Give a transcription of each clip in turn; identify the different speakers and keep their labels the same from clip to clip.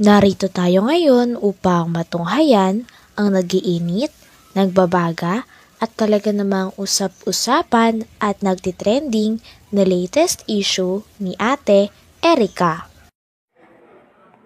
Speaker 1: Narito tayo ngayon upang matunghayan ang nagiinit, nagbabaga at talaga namang usap-usapan at nagtitrending na latest issue ni Ate Erica.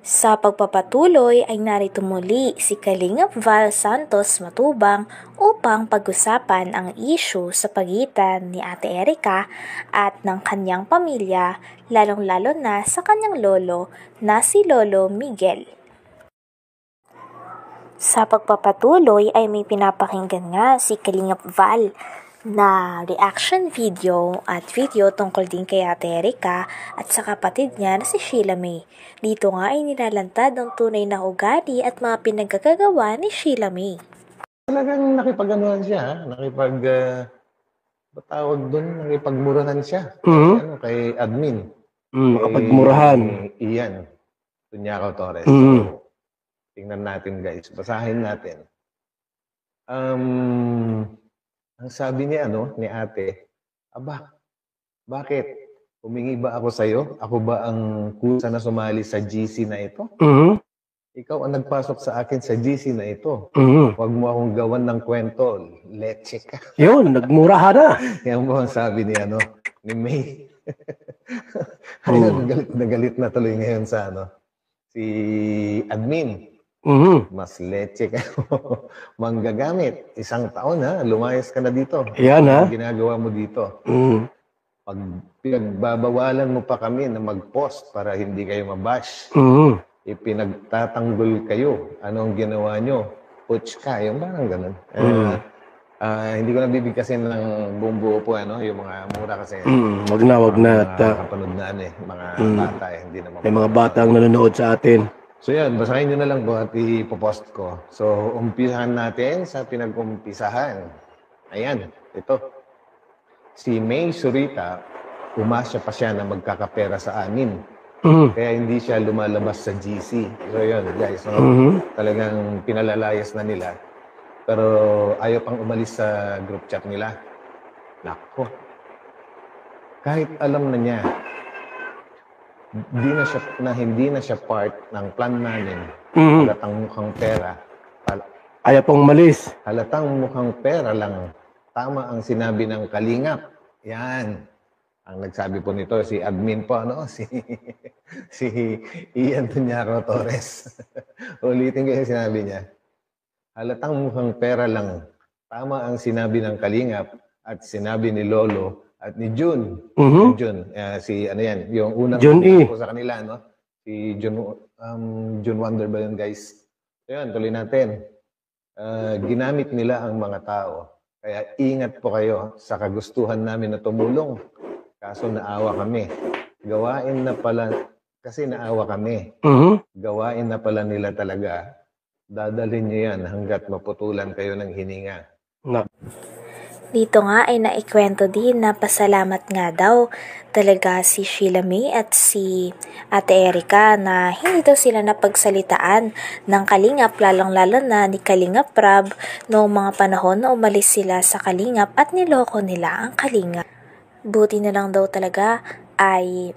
Speaker 1: Sa pagpapatuloy ay narito muli si Kalingap Val Santos Matubang upang pag-usapan ang issue sa pagitan ni Ate Erica at ng kanyang pamilya, lalong-lalo na sa kanyang lolo na si Lolo Miguel. Sa pagpapatuloy ay may pinapakinggan nga si Kalingap Val na reaction video at video tungkol din kay Ate Erica at sa kapatid niya na si Sheila May. Dito nga ay nilalantad ang tunay na ugali at mga pinagkagagawa ni Sheila May.
Speaker 2: Talagang nakipag-anuhan siya, batawag doon, nakipagmurahan siya. Kay admin.
Speaker 3: Makapagmurahan.
Speaker 2: Iyan, Tunyao Torres. So, tingnan natin guys, basahin natin. Ang sabi niya, ni ate, bakit? Humingi ba ako sa'yo? Ako ba ang kusa na sumali sa GC na ito? Ikaw ang nagpasok sa akin sa GC na ito. Huwag mo akong gawan ng kwento. Leche ka.
Speaker 3: Yun, nagmurahan na.
Speaker 2: Yan mo ang sabi ni, ni May. Ayun, galit na tuloy ngayon sa, si admin. Mas leche ka. Manggagamit. 1 taon lumayas ka na dito.
Speaker 3: Yan
Speaker 2: ang ginagawa mo dito. Pag pinagbabawalan mo pa kami na mag-post para hindi kayo mabash, ipinagtatanggol kayo. Anong ginawa nyo? Puts ka. Yung parang ganun. Hindi ko nabibigkasin ng buong buo po, yung mga mura kasi.
Speaker 3: Wag na.
Speaker 2: Kapanood na, mga bata, hindi naman.
Speaker 3: May mga bata ang nanonood sa atin.
Speaker 2: So yan, basahin nyo na lang po at ipopost ko. So, umpisahan natin sa pinag-umpisahan. Ayan, ito. Si May Zurita, umasya pa siya na magkakapera sa amin. Kaya hindi siya lumalabas sa GC. So yun, guys. Talagang pinalalayas na nila. Pero ayaw pang umalis sa group chat nila. Nako. Kahit alam na niya, hindi na siya part ng plan namin. Halatang mukhang pera.
Speaker 3: Ayaw pang umalis.
Speaker 2: Halatang mukhang pera lang. Tama ang sinabi ng Kalingap. Yan. Ang nagsabi po nito, si admin po, si Ian Tunyao Torres. Ulitin ko yung sinabi niya. Halatang mukhang pera lang. Tama ang sinabi ng Kalingap at sinabi ni Lolo at ni June. June, yung unang ko sa kanila, si June Wonder ba yun, guys? So yan, tuloy natin. Ginamit nila ang mga tao. Kaya ingat po kayo sa kagustuhan namin na tumulong. Kaso naawa kami. Gawain na pala, kasi naawa kami. Gawain na pala nila talaga. Dadalhin niyo yan hanggat maputulan kayo ng hininga.
Speaker 1: Dito nga ay naikwento din na pasalamat nga daw talaga si Sheila May at si Ate Erica na hindi daw sila napagsalitaan ng Kalingap, lalong-lalo na ni Kalingap Rab noong mga panahon na umalis sila sa Kalingap at niloko nila ang Kalingap. Buti na lang daw talaga ay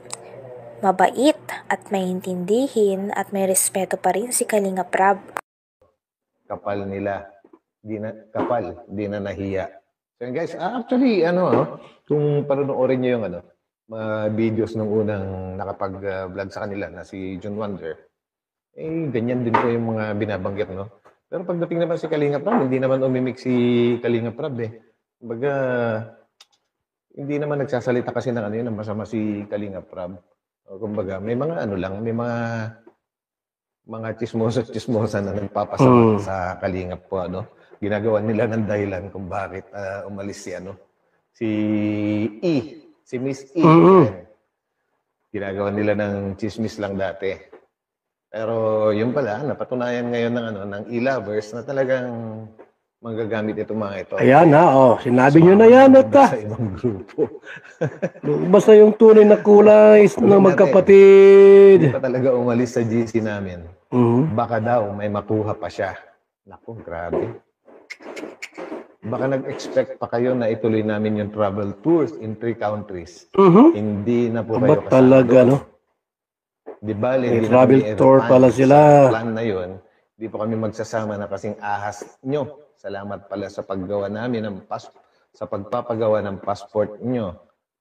Speaker 1: mabait at maintindihin at may respeto pa rin si Kalingap Rab.
Speaker 2: Kapal nila. Di na nahiya. So guys, actually, kung panonoorin nyo yung mga videos nung unang nakapag-vlog sa kanila na si June Wonder, ganyan din po yung mga binabanggit, Pero pagdating naman si Kalingap Rab, hindi naman umimik si Kalingap Rab, Kumbaga, hindi naman nagsasalita kasi ng masama si Kalingap Rab. Kumbaga, may mga may mga chismosa na nagpapasama sa Kalingap po, ginagawa nila ng dahilan kung bakit umalis si Miss E. Ginagawa nila ng chismis lang dati. Pero yun pala, napatunayan ngayon ng e-lovers na talagang manggagamit itong mga ito.
Speaker 3: Ayan sinabi nyo na yan
Speaker 2: sa ibang grupo.
Speaker 3: Basta yung tunay na kulay na magkapatid.
Speaker 2: Hindi pa talaga umalis sa GC namin. Baka daw may makuha pa siya. Naku, grabe. Baka nag-expect pa kayo na ituloy namin yung travel tours in 3 countries. Hindi na po kayo kasama
Speaker 3: talaga,
Speaker 2: Di bale,
Speaker 3: May
Speaker 2: hindi na
Speaker 3: travel
Speaker 2: kami
Speaker 3: tour pala
Speaker 2: sa
Speaker 3: sila.
Speaker 2: plan na yun. Hindi po kami magsasama na kasing ahas nyo. Salamat pala sa paggawa namin sa pagpapagawa ng passport nyo.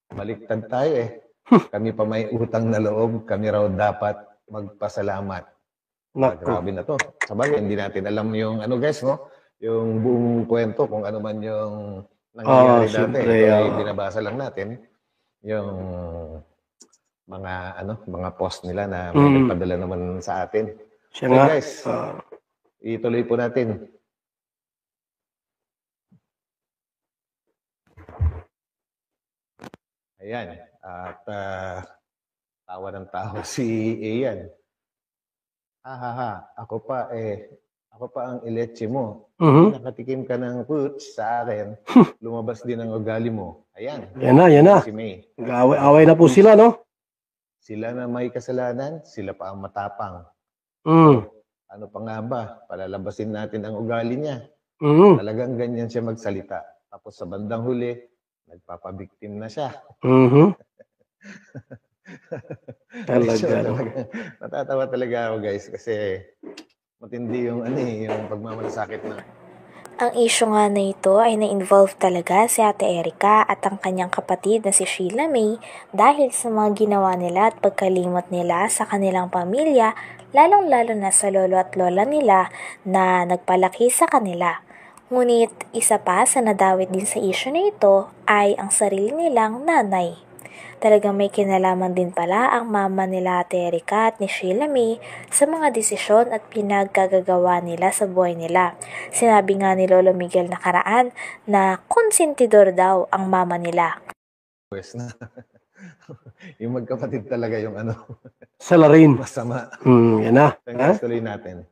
Speaker 2: Baliktad tayo eh. Kami pa may utang na loob, kami raw dapat magpasalamat.
Speaker 3: Naku.
Speaker 2: Grabe na to. Sabagay, hindi natin alam yung ano guys, no? Yung buong kwento, kung ano man yung nangyayari dati.
Speaker 3: Siyempre,
Speaker 2: Ito ay binabasa lang natin. Yung mga post nila na may nagpadala naman sa atin.
Speaker 3: Siya
Speaker 2: So
Speaker 3: nga.
Speaker 2: guys, ituloy po natin. Ayan. At tawa ng tawa si Ian. Ako pa ang ileche mo. Nakatikim ka ng fruits sa akin. Lumabas din ang ugali mo. Ayan.
Speaker 3: Yan na.
Speaker 2: Si May.
Speaker 3: Away na po sila, no?
Speaker 2: Sila na may kasalanan, sila pa ang matapang. Ano pa nga ba? Palalabasin natin ang ugali niya. Talagang ganyan siya magsalita. Tapos sa bandang huli, nagpapabiktim na siya.
Speaker 3: Talaga.
Speaker 2: Natatawa talaga ako guys kasi matindi yung yung pagmamalasakit na.
Speaker 1: Ang issue nga na ito ay na-involve talaga si Ate Erica at ang kanyang kapatid na si Sheila May dahil sa mga ginawa nila at pagkalimot nila sa kanilang pamilya, lalong-lalo na sa lolo at lola nila na nagpalaki sa kanila. Ngunit isa pa sa nadawit din sa issue na ito ay ang sarili nilang nanay. Talagang may kinalaman din pala ang mama nila Ate Erica at ni Sheila May sa mga desisyon at pinagkagagawa nila sa buhay nila. Sinabi nga ni Lolo Miguel nakaraan na konsentidor daw ang mama nila.
Speaker 2: Pues na. Yung magkapatid talaga yung
Speaker 3: Salarin.
Speaker 2: masama.
Speaker 3: Yan na.
Speaker 2: Thanks, tuloy natin.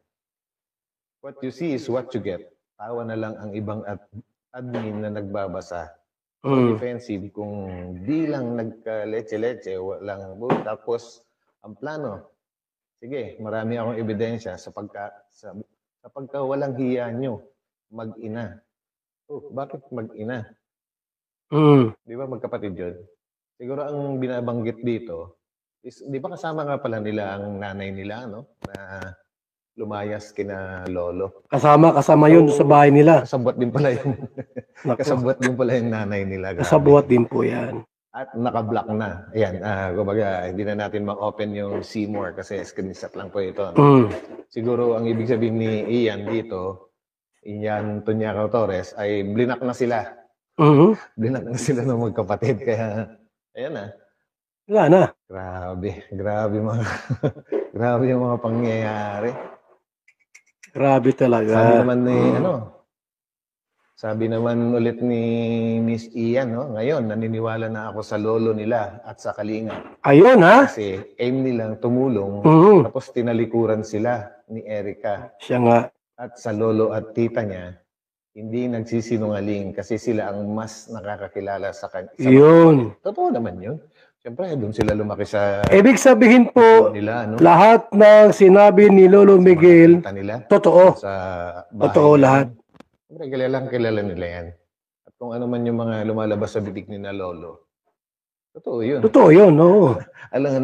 Speaker 2: What you see is what you get. Tawa na lang ang ibang admin na nagbabasa. Defensive kung di lang nagka-leche-leche, walang tapos ang plano. Sige, marami akong ebidensya sa pagka walang hiya nyo, mag-ina. Bakit mag-ina? Di ba magkapatid yun? Siguro ang binabanggit dito is, di ba kasama nga pala nila ang nanay nila, no? Na lumayas kina lolo.
Speaker 3: Kasama yun sa bahay nila.
Speaker 2: Kasabwat din pala yung kasabwat din pala yung nanay nila.
Speaker 3: Kasabuhat din po yan.
Speaker 2: At naka-block na. Ayan, kumbaga, hindi na natin ma-open yung Seymour kasi screenshot lang po ito. No? Siguro ang ibig sabihin ni Ian dito, Ian Tunyacao Torres, ay blinak na sila. Blinak na sila ng magkapatid. Kaya, ayan na.
Speaker 3: Wala na.
Speaker 2: Grabe grabe yung mga pangyayari.
Speaker 3: Grabe talaga.
Speaker 2: Sabi naman ulit ni Miss Ian, no? Ngayon, naniniwala na ako sa lolo nila at sa Kalinga.
Speaker 3: Ayun, ha?
Speaker 2: Kasi aim nilang tumulong, tapos tinalikuran sila ni Erica.
Speaker 3: Siya nga.
Speaker 2: At sa lolo at tita niya, hindi nagsisinungaling kasi sila ang mas nakakakilala sa kanya.
Speaker 3: Yun.
Speaker 2: Totoo naman yun. Siyempre, doon sila lumaki sa
Speaker 3: Ibig sabihin po,
Speaker 2: nila, no?
Speaker 3: lahat ng sinabi ni Lolo Miguel,
Speaker 2: nila,
Speaker 3: totoo.
Speaker 2: sa bahay
Speaker 3: Totoo
Speaker 2: nila.
Speaker 3: lahat.
Speaker 2: Siyempre, kilala nila yan. At kung ano man yung mga lumalabas sa bibig ni na lolo, totoo yun.
Speaker 3: Totoo yun, oo.
Speaker 2: Alangan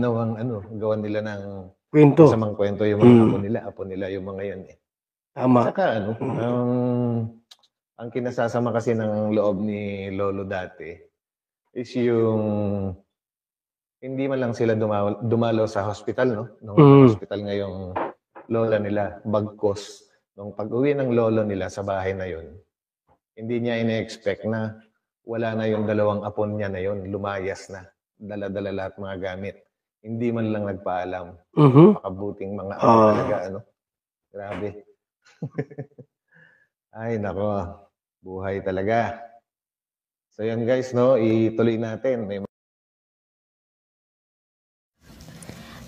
Speaker 2: namang gawan nila ng
Speaker 3: Kwento.
Speaker 2: masamang kwento yung mga apo nila yung mga yan eh.
Speaker 3: Tama.
Speaker 2: Saka ang kinasasama kasi ng loob ni lolo dati is yung hindi man lang sila dumalaw sa hospital, no? Nung hospital ngayong lola nila, bagkos. Nung pag-uwi ng lolo nila sa bahay na yun, hindi niya ina-expect na wala na yung dalawang apon niya na yun, lumayas na, dala-dala lahat mga gamit. Hindi man lang nagpaalam. Makabuting mga apo talaga, Grabe. Ay, nako. Buhay talaga. So yan guys, no? Ituloy natin.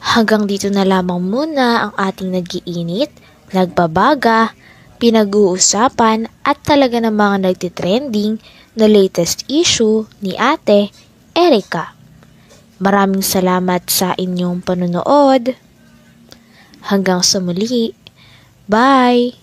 Speaker 1: Hanggang dito na lamang muna ang ating nag-iinit, nagbabaga, pinag-uusapan at talaga ng mga nagtitrending na latest issue ni Ate Erica. Maraming salamat sa inyong panunood. Hanggang sa muli. Bye!